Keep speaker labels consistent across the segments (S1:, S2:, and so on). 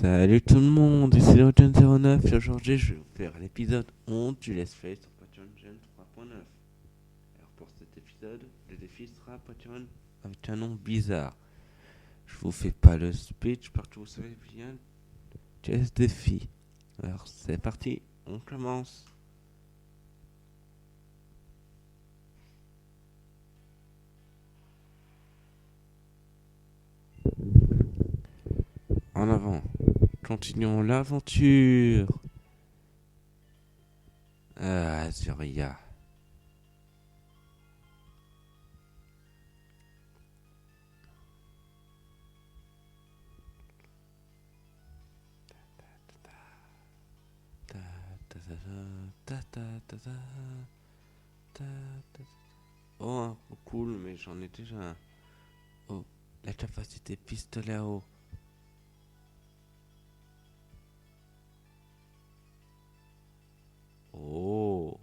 S1: Salut tout le monde, ici Legion09 et aujourd'hui je vais vous faire l'épisode 11 du Let's Play sur Pokémon Gen 3.9. Alors pour cet épisode, le défi sera Pokémon avec un nom bizarre. Je vous fais pas le speech parce que vous savez bien quel est ce défi. Alors c'est parti, on commence. En avant, continuons l'aventure. Azuria. Ta ta ta ta ta ta ta ta ta. Oh, cool, mais j'en ai déjà un. Oh, la capacité pistolet à eau. Oh,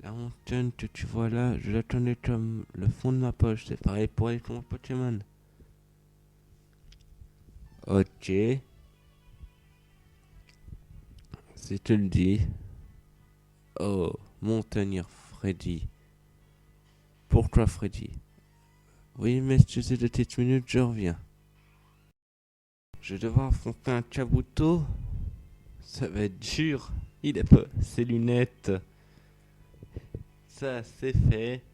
S1: la montagne que tu vois là, je la connais comme le fond de ma poche. C'est pareil pour les Pokémon. Ok, si tu le dis. Oh, Montagnard Freddy. Pourquoi Freddy? Oui, mais tu sais de petites minutes, je reviens. Je vais devoir affronter un Kabuto. Ça va être dur. Il a pas ses lunettes. Ça, c'est fait.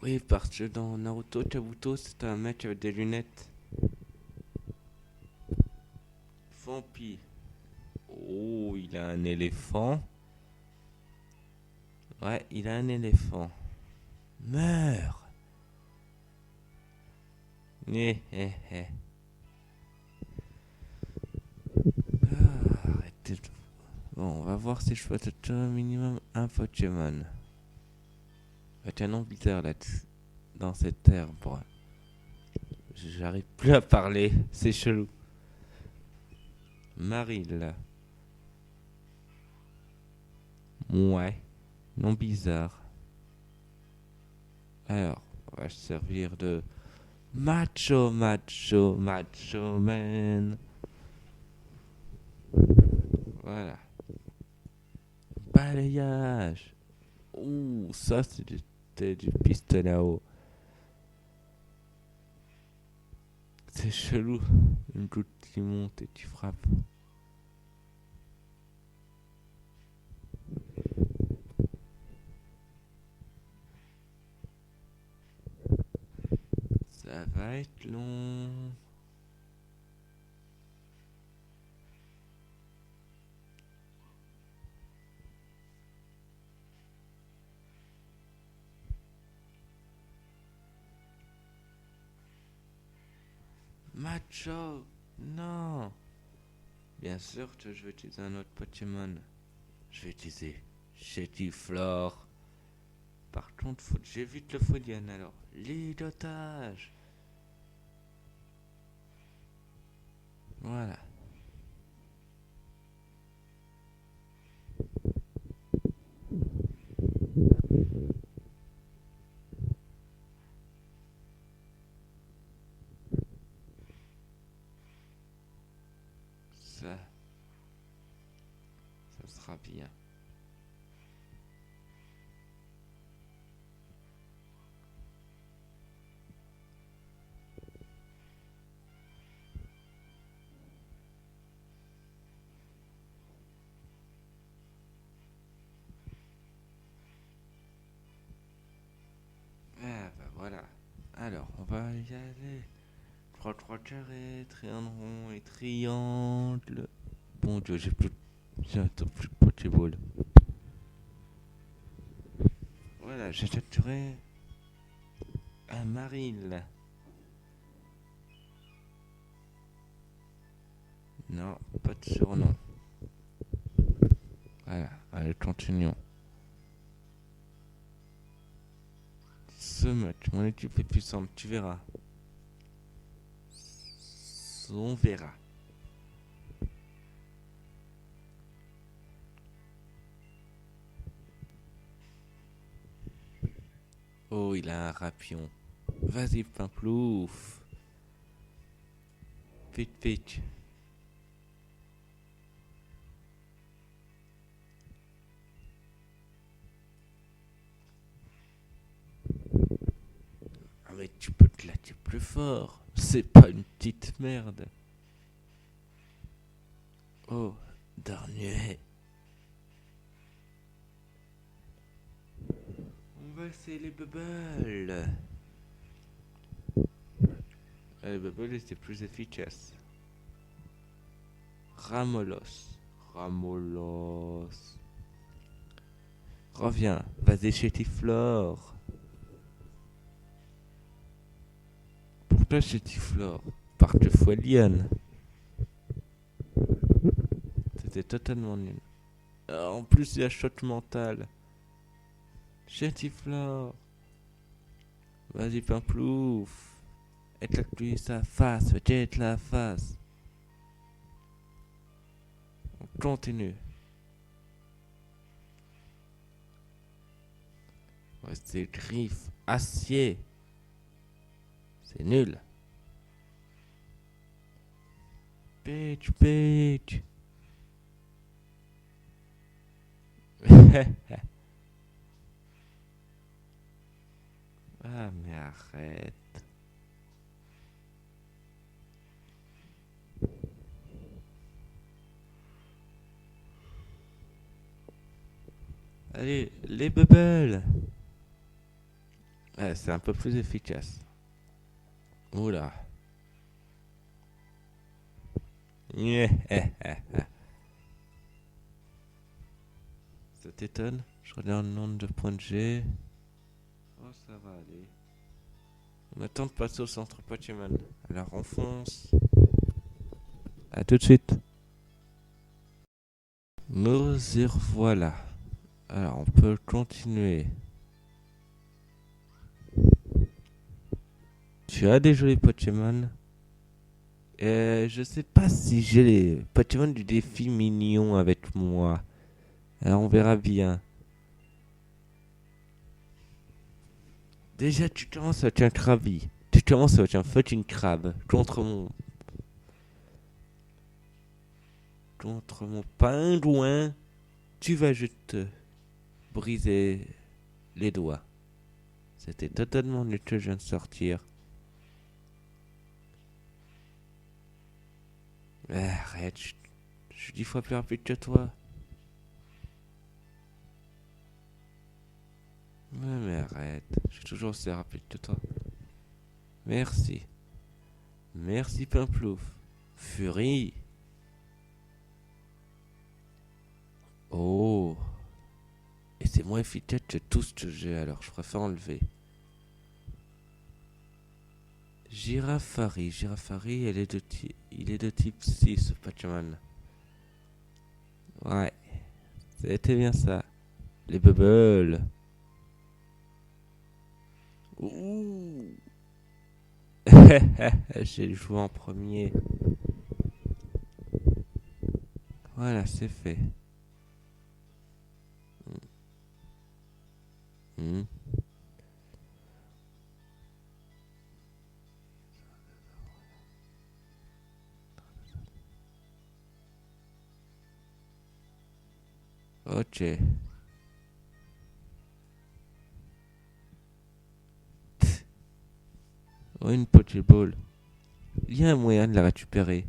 S1: Oui, parce que dans Naruto, Kabuto, c'est un mec avec des lunettes. Vampi. Oh, il a un éléphant. Ouais, il a un éléphant. Meurs. Eh. Arrêtez de... Bon, on va voir si je peux toucher au minimum un Pokémon. Avec un nom bizarre là dans cette herbe. J'arrive plus à parler, c'est chelou. Maril. Ouais, nom bizarre. Alors, on va se servir de Macho Man. Voilà. Balayage. Ouh, ça c'était du pistolet à eau. C'est chelou. Une goutte qui monte et tu frappes. Ça va être long. Macho. Non. Bien sûr que je vais utiliser un autre Pokémon. Je vais utiliser Chetiflore. Par contre, faut que j'évite le Foudian alors. Lit d'otage. Voilà. Ça, ça sera bien. Ah bah voilà. Alors, on va y aller. 3 carrés, triangle rond et triangle. Bon Dieu, J'attends plus de Pokéball. Voilà, j'ai capturé un Maril. Non, pas de surnom. Voilà, allez, continuons. Ce match, mon équipe est puissante, tu verras. On verra. Oh, il a un rapion. Vas-y, Pimplouf. Vite, vite. Ah mais tu peux te latter plus fort. C'est pas une petite merde. Oh, dernier. On va essayer les bubbles. Les bubbles étaient plus efficaces. Ramolos. Ramolos. Reviens, vas-y chez Tiflore. Pour toi chez Tiflore, par deux fois Liane. C'était totalement nul. En plus, il y a shot mental. Chez Tiflore. Vas-y, Pimplouf. Éclate-lui sa face, jette la face. On continue. Ouais, c'est griffes, acier. C'est nul. Bitch, bitch. Ah, mais arrête. Allez, les bubbles. Ouais, c'est un peu plus efficace. Oula. Ça t'étonne? Je regarde le nombre de points de G. Oh, ça va aller. On attend de passer au centre Pokémon. Alors on fonce. A tout de suite. Nous y revoilà. Alors on peut continuer. Tu as des jolis Pokémon. Je sais pas si j'ai les Pokémon du défi mignon avec moi. Alors on verra bien. Déjà tu commences avec un Krabby. Tu commences avec un fucking crabe contre mon pingouin. Tu vas juste te briser les doigts. C'était totalement nul que je viens de sortir. Arrête, je suis 10 fois plus rapide que toi. Mais arrête, je suis toujours aussi rapide que toi. Merci. Merci Pimplouf. Fury. Oh. Et c'est moins efficace que tout ce que j'ai, alors je préfère enlever. Girafari. Girafari, il est de type 6, ce Pokémon. Ouais. C'était bien ça. Les bubbles. Ouh. J'ai joué en premier. Voilà, c'est fait. Hmm. Ok. Oh, une Pokéball. Il y a un moyen de la récupérer.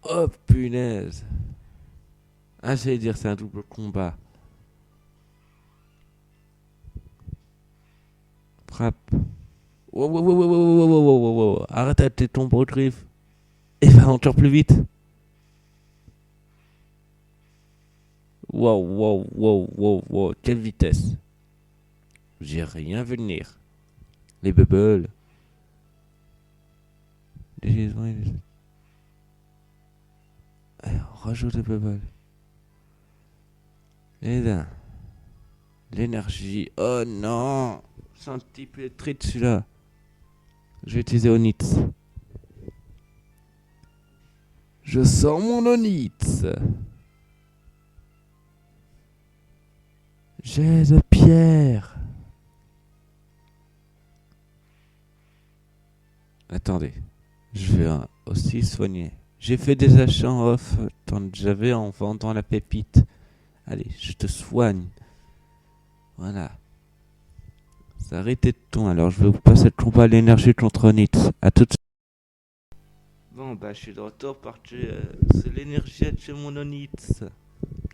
S1: Oh punaise. Ah, j'allais dire c'est un double combat. Frappe. Wow, wow, wow, wow, wow, wow, wow, wow, wow. Arrête avec tes tombes au griffes. Et va encore plus vite. Wow, wow, wow, wow, wow. Quelle vitesse. J'ai rien vu venir. Les bubbles. Les gisements et les... Allez, on rajoute les bubbles. Les dents. L'énergie. Oh non. C'est un petit peu électrique celui-là. Je vais utiliser Onitz. Je sors mon Onitz. J'ai de pierre. Attendez, je vais aussi soigner. J'ai fait des achats en off tant que j'avais en vendant la pépite. Allez, je te soigne. Voilà. Ça arrêté de ton, alors je vais vous passer le combat à l'énergie contre Nitz. À tout de suite. Bon, bah, je suis de retour parce que c'est l'énergie de chez mon Onitz.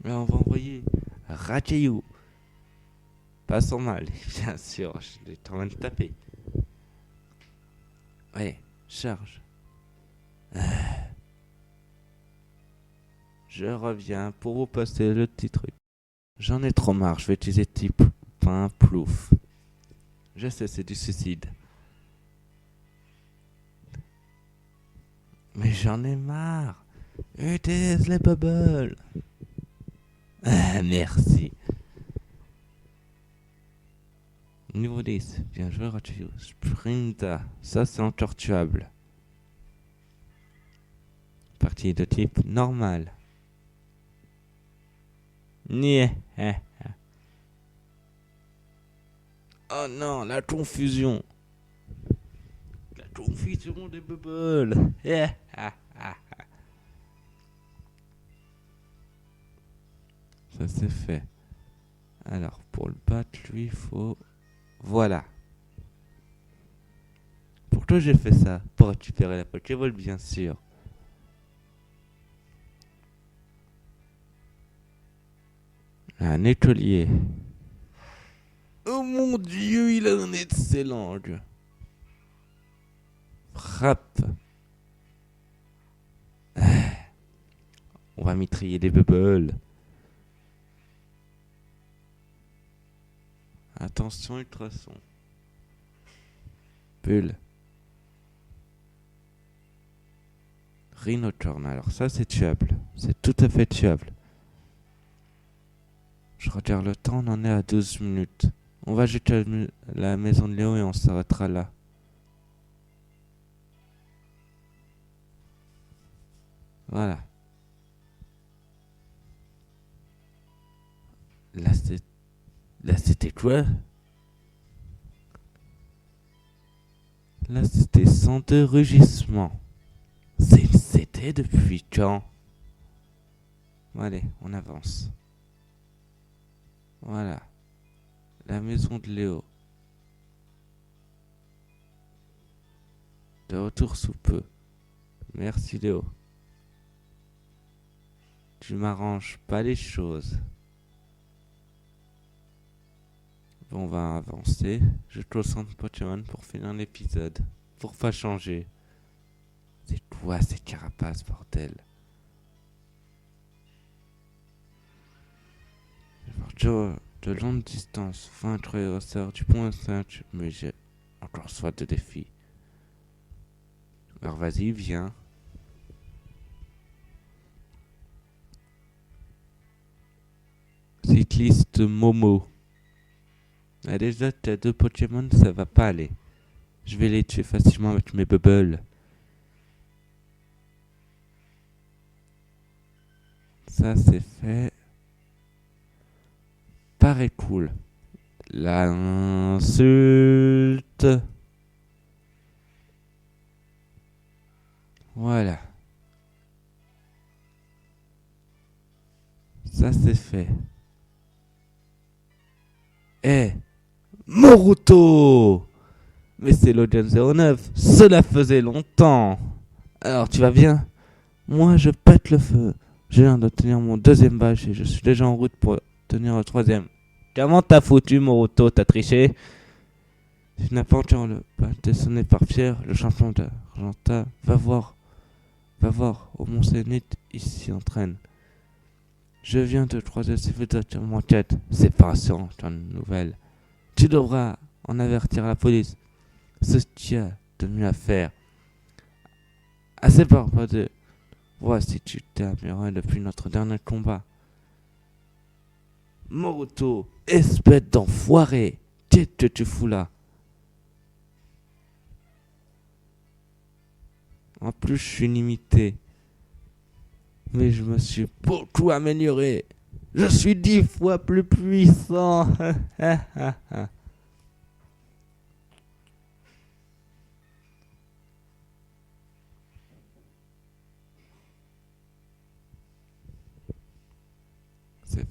S1: Là, on va envoyer Rakeyu. Pas sans mal, bien sûr, je l'ai en train de taper. Ouais, charge. Je reviens pour vous passer le petit truc. J'en ai trop marre, je vais utiliser type pain plouf. Je sais, c'est du suicide. Mais j'en ai marre. Utilise les bubbles. Ah, merci. Niveau 10. Bien joué, Racheyu. Sprinta. Ça, c'est encore tuable. Partie de type normal. Nyeh. Oh non, la confusion. La confusion des bubbles. Ça c'est fait. Alors, pour le battre, lui, il faut... Voilà. Pourquoi j'ai fait ça? Pour récupérer la Pokéball, bien sûr. Un écolier. Oh mon dieu, il a un excellent jeu. Frappe. On va mitrailler des bubbles. Attention, ultrason. Bulle. Rhinocorn. Alors ça, c'est tuable. C'est tout à fait tuable. Je regarde le temps, on en est à 12 minutes. On va jusqu'à la maison de Léo et on s'arrêtera là. Voilà. Là, c'était quoi? Là, c'était 102 rugissements. C'était depuis quand? Allez, on avance. Voilà. La maison de Léo. De retour sous peu. Merci Léo. Tu m'arranges pas les choses. Bon, on va avancer. Je te centre Pokémon pour finir l'épisode. Pour pas changer. C'est quoi ces carapaces, bordel? De longue distance, fin créateur du point 5, mais j'ai encore soif de défi. Alors vas-y, viens. Cycliste Momo. Ah, déjà, t'as deux Pokémon, ça va pas aller. Je vais les tuer facilement avec mes bubbles. Ça, c'est fait. Paraît cool. L'insulte. Voilà. Ça, c'est fait. Eh, Moruto! Mais c'est l'Audience 09, cela faisait longtemps. Alors, tu vas bien? Moi, je pète le feu. Je viens d'obtenir mon deuxième badge et je suis déjà en route pour tenir le troisième. Comment t'as foutu, Moruto? T'as triché? Tu n'as pas encore le badge dessonné par Pierre, le champion d'Argenta. Va voir, au Mont Zénith, il s'y entraîne. Je viens de croiser civilisation en quête. C'est pas rassurant, tu as une nouvelle. Tu devras en avertir la police. Ce qu'il y a de mieux à faire. Assez barbadeux. Vois si tu t'es amélioré depuis notre dernier combat. Moruto, espèce d'enfoiré. Qu'est-ce que tu fous là? En plus, je suis limité. Mais je me suis beaucoup amélioré. Je suis 10 fois plus puissant.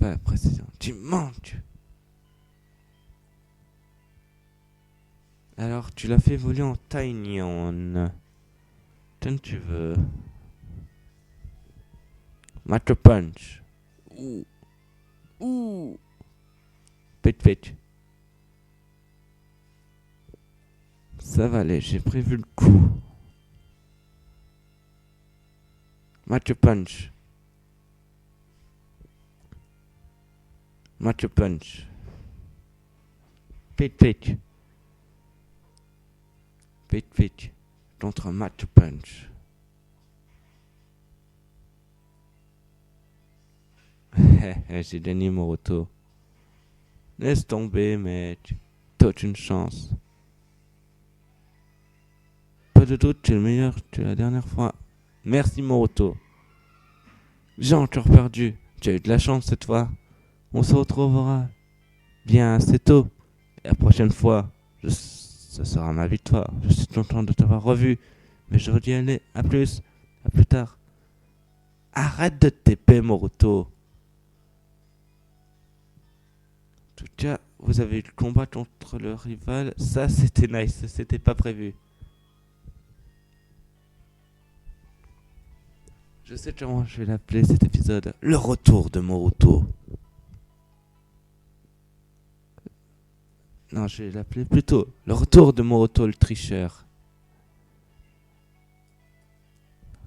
S1: pas la précision. Tu manques. Alors, tu l'as fait évoluer en Tinion. Tant tu veux. Match punch. Ouh. Ouh. Pitch. Ça va aller, j'ai prévu le coup. Match punch. Match punch. Pitch. Contre match punch. J'ai gagné Moruto. Laisse tomber, mec. T'as aucune chance. Pas de doute, tu es le meilleur que la dernière fois. Merci, Moruto. J'ai encore perdu. Tu as eu de la chance cette fois. On se retrouvera bien assez tôt. Et la prochaine fois, ce sera ma victoire. Je suis content de t'avoir revu. Mais je redis aller. À plus. À plus tard. Arrête de TP, Moruto. En tout cas, vous avez eu le combat contre le rival. Ça, c'était nice. C'était pas prévu. Je sais comment je vais l'appeler cet épisode. Le retour de Moruto. Non, je vais l'appeler plutôt le retour de Moruto le tricheur.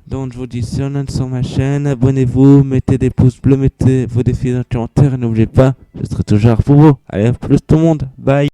S1: Donc je vous dis, si on est sur ma chaîne, abonnez-vous, mettez des pouces bleus, mettez vos défis dans les commentaires et n'oubliez pas, je serai toujours pour vous. Allez, à plus tout le monde, bye.